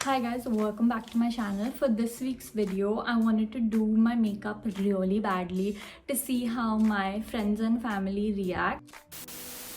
Hi guys, welcome back to my channel. For this week's video, I wanted to do my makeup really badly to see how my friends and family react.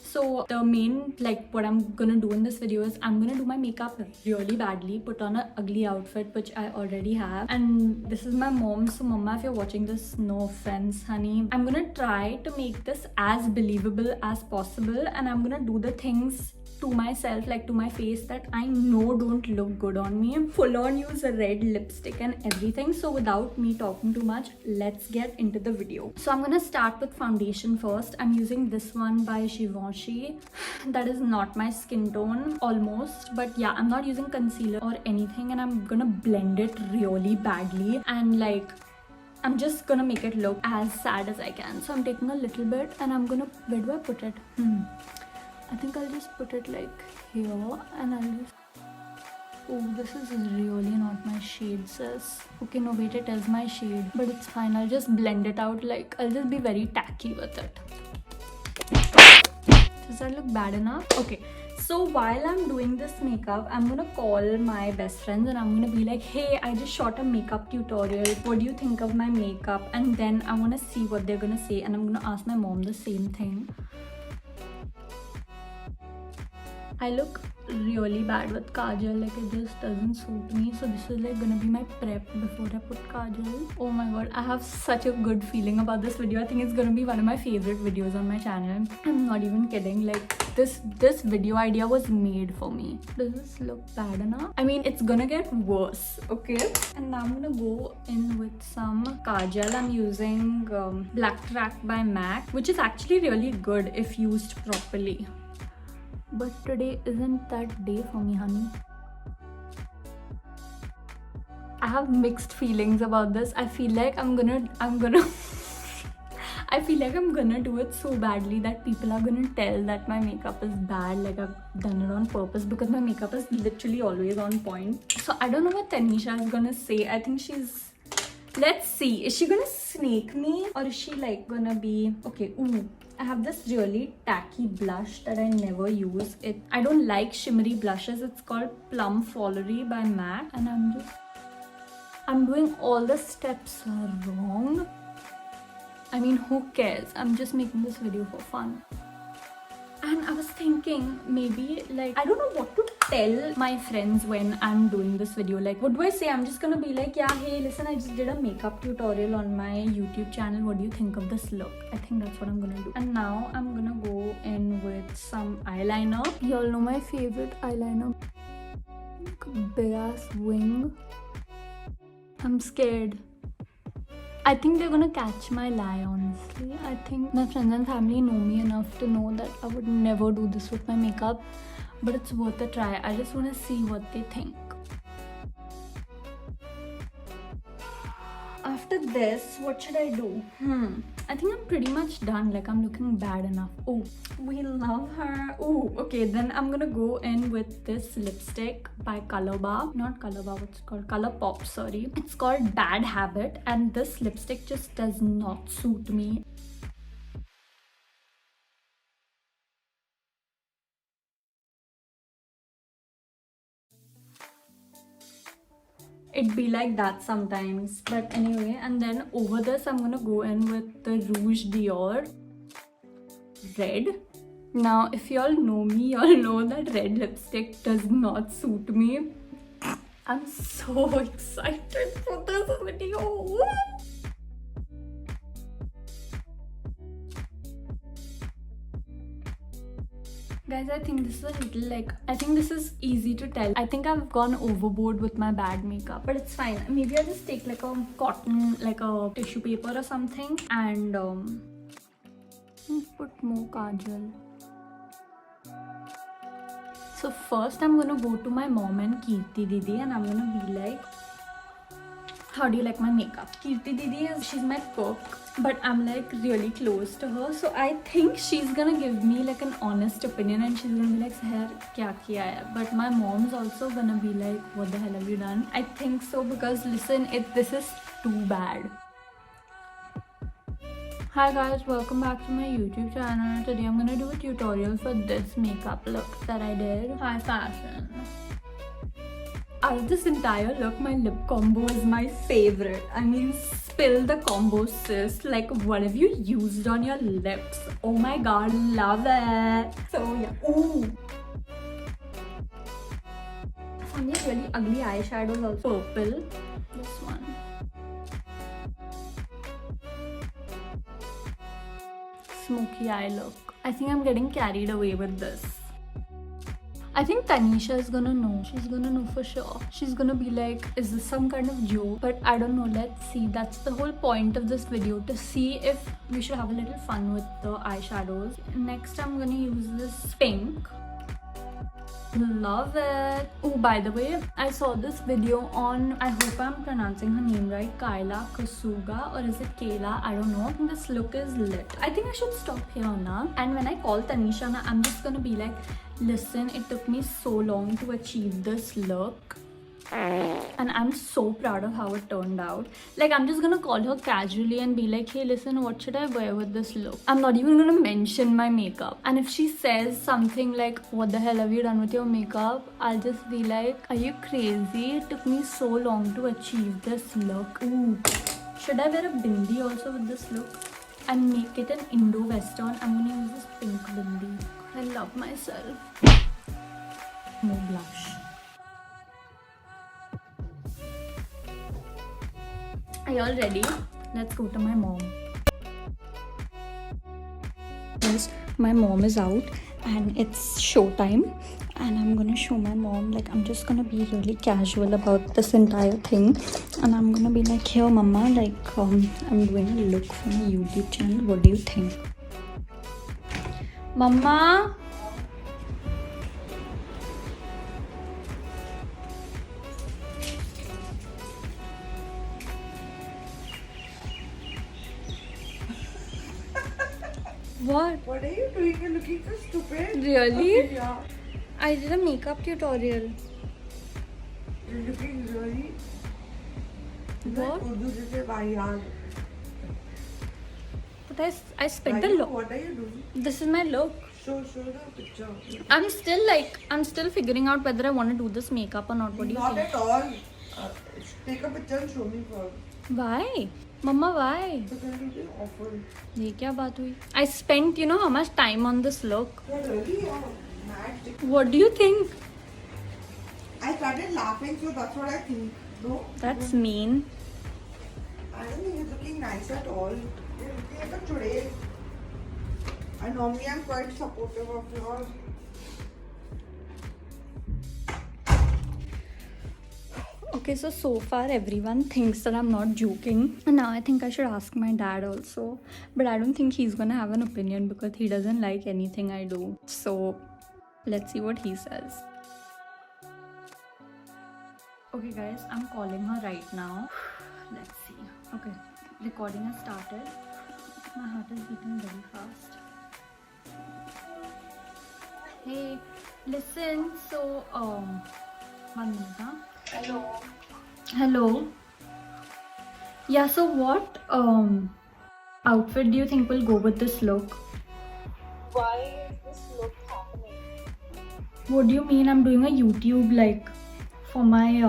So the main, what I'm gonna do in this video is I'm gonna do my makeup really badly, put on an ugly outfit which I already have, and this is my mom. So mama, if you're watching this, no offense honey, I'm gonna try to make this as believable as possible, and I'm gonna do the things to myself, like to my face, that I know don't look good on me. Full on use a red lipstick and everything. So without me talking too much, let's get into the video. So I'm gonna start with foundation first. I'm using this one by Givenchy. That is not my skin tone, almost, but yeah, I'm not using concealer or anything, and I'm gonna blend it really badly, and I'm just gonna make it look as sad as I can. So I'm taking a little bit and I'm gonna, where do I put it? I think I'll just put it like here, and I'll just, oh, this is really not my shade, sis. Okay, no wait, it is my shade, but it's fine. I'll just blend it out, I'll just be very tacky with it. Does that look bad enough? Okay, so while I'm doing this makeup, I'm gonna call my best friends and I'm gonna be like, hey, I just shot a makeup tutorial. What do you think of my makeup? And then I wanna see what they're gonna say, and I'm gonna ask my mom the same thing. I look really bad with kajal, it just doesn't suit me. So this is gonna be my prep before I put kajal. Oh my god, I have such a good feeling about this video. I think it's gonna be one of my favorite videos on my channel. I'm not even kidding, this video idea was made for me. Does this look bad enough? I mean, it's gonna get worse, okay? And now I'm gonna go in with some kajal. I'm using Black Track by MAC, which is actually really good if used properly. But today isn't that day for me, honey. I have mixed feelings about this. I feel like I'm gonna I feel like I'm gonna do it so badly that people are gonna tell that my makeup is bad, like I've done it on purpose, because my makeup is literally always on point. So I don't know what Tanisha is gonna say. I think she's, let's see, is she gonna snake me, or is she gonna be okay? Ooh, I have this really tacky blush that I never use. I don't like shimmery blushes. It's called Plum Follery by MAC, and I'm doing all the steps wrong. I mean, who cares? I'm just making this video for fun. And I was thinking, maybe I don't know what to tell my friends when I'm doing this video. What do I say? I'm just gonna be like, yeah, hey, listen, I just did a makeup tutorial on my YouTube channel. What do you think of this look? I think that's what I'm gonna do. And now I'm gonna go in with some eyeliner. Y'all know my favorite eyeliner. Big ass wing. I'm scared. I think they're gonna catch my lie, honestly. I think my friends and family know me enough to know that I would never do this with my makeup, but it's worth a try. I just want to see what they think. After this, what should I do? I think I'm pretty much done. I'm looking bad enough. Oh, we love her. Oh, okay, then I'm gonna go in with this lipstick by ColourPop. Not ColourPop, what's it called? ColourPop, sorry. It's called Bad Habit, and this lipstick just does not suit me. It be like that sometimes, but anyway. And then over this, I'm gonna go in with the Rouge Dior red. Now, if y'all know me, y'all know that red lipstick does not suit me. I'm so excited for this video. Guys, I think this is a little I think this is easy to tell. I think I've gone overboard with my bad makeup, but it's fine. Maybe I'll just take a cotton, a tissue paper or something, and put more kajal. So first I'm gonna go to my mom and Kirti Didi, and I'm gonna be like, how do you like my makeup? Kirti Didi she's my cook, but I'm really close to her, so I think she's gonna give me an honest opinion, and she's gonna be like, Seher, kya kiya hai? But my mom's also gonna be like, what the hell have you done? I think so, because listen, this is too bad. Hi guys, welcome back to my YouTube channel. Today I'm gonna do a tutorial for this makeup look that I did. High fashion. Out of this entire look, my lip combo is my favorite. I mean, spill the combo, sis. Like, what have you used on your lips? Oh my god, love it. So yeah. Ooh. Some really ugly eyeshadows also. Purple. This one. Smoky eye look. I think I'm getting carried away with this. I think Tanisha is gonna know. She's gonna know for sure. She's gonna be like, is this some kind of joke? But I don't know. Let's see. That's the whole point of this video, to see if we should have a little fun with the eyeshadows. Next, I'm gonna use this pink. Love it. Oh, by the way, I saw this video on, I hope I'm pronouncing her name right, Kyla Kasuga, or is it Kayla? I don't know. This look is lit. I think I should stop here now. And when I call Tanisha, I'm just gonna be like, listen, it took me so long to achieve this look. And I'm so proud of how it turned out. Like, I'm just gonna call her casually and be like, hey, listen, what should I wear with this look? I'm not even gonna mention my makeup. And if she says something like, what the hell have you done with your makeup? I'll just be like, are you crazy? It took me so long to achieve this look. Ooh. Should I wear a bindi also with this look? And make it an Indo-Western. I'm gonna use this pink bindi. I love myself. No blush. Are you all ready? Let's go to my mom. Yes, my mom is out and it's showtime, and I'm gonna show my mom, like, I'm just gonna be really casual about this entire thing, and I'm gonna be like, here mama, like, I'm doing a look for my YouTube channel. What do you think? Mama? What? What are you doing? You're looking so stupid. Really? Okay, yeah. I did a makeup tutorial. You're looking really. What? Urdu se wahyad. But I spent a lot. What are you doing? This is my look. Show the picture. I'm still figuring out whether I want to do this makeup or not. What do you Not think? at all. Take a picture and show me first. Why? Mama, why? So can you do offer? ये क्या बात हुई? I spent, you know, how much time on this look. You're really mad. What do you think? I started laughing, so that's what I think. No? That's mean. I don't think you're looking nice at all. You're looking like a today. And normally I'm quite supportive of yours. Okay, so far everyone thinks that I'm not joking. And now I think I should ask my dad also. But I don't think he's gonna have an opinion because he doesn't like anything I do. So let's see what he says. Okay guys, I'm calling her right now. Let's see. Okay, recording has started. My heart is beating very fast. Hey, listen, so 1 minute, huh? Hello. Yeah, so what outfit do you think will go with this look? Why is this look happening? What do you mean? I'm doing a YouTube, like, for my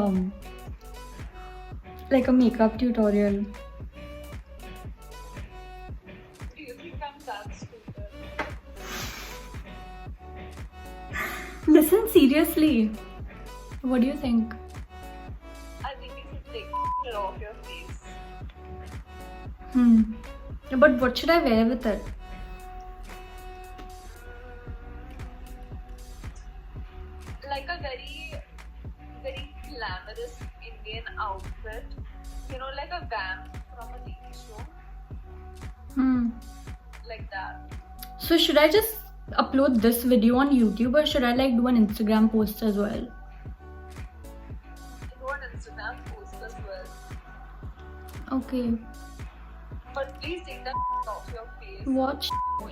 like a makeup tutorial. Do you think I'm that stupid? Listen, seriously. What do you think? I think you should take it off your face. But what should I wear with it? Like a very, very glamorous Indian outfit. You know, like a vamp from a TV show. Like that. So should I just upload this video on YouTube, or should I like do an Instagram post as well? Do an Instagram post as well. Okay. But please take that off your face. What?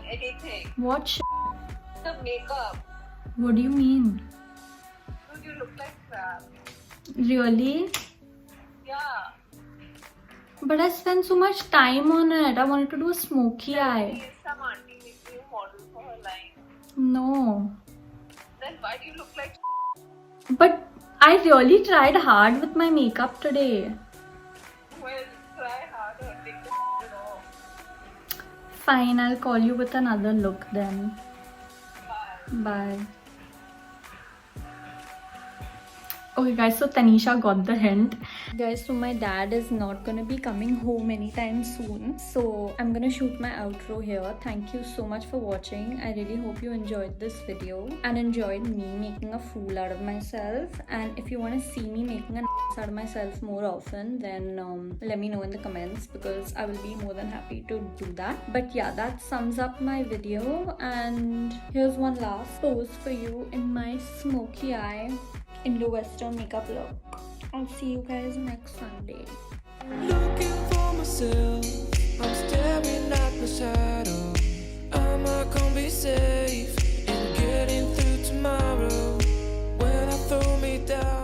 Anything. What? The makeup. What do you mean? Dude, you look like crap. Really? Yeah. But I spent so much time on it. I wanted to do a smoky eye. Please, some auntie make you model for her line. No. Then why do you look like? But I really tried hard with my makeup today. Well, try harder. Take the it off. Fine, I'll call you with another look then. Bye. Bye. Okay guys, so Tanisha got the hint. Guys, so my dad is not gonna be coming home anytime soon. So I'm gonna shoot my outro here. Thank you so much for watching. I really hope you enjoyed this video and enjoyed me making a fool out of myself. And if you wanna see me making an ass out of myself more often, then let me know in the comments because I will be more than happy to do that. But yeah, that sums up my video. And here's one last pose for you in my smoky eye Indo-Western makeup look. I'll see you guys next Sunday. Looking for myself, I'm staring at my shadow. Am I gonna be safe in getting through tomorrow? When I throw me down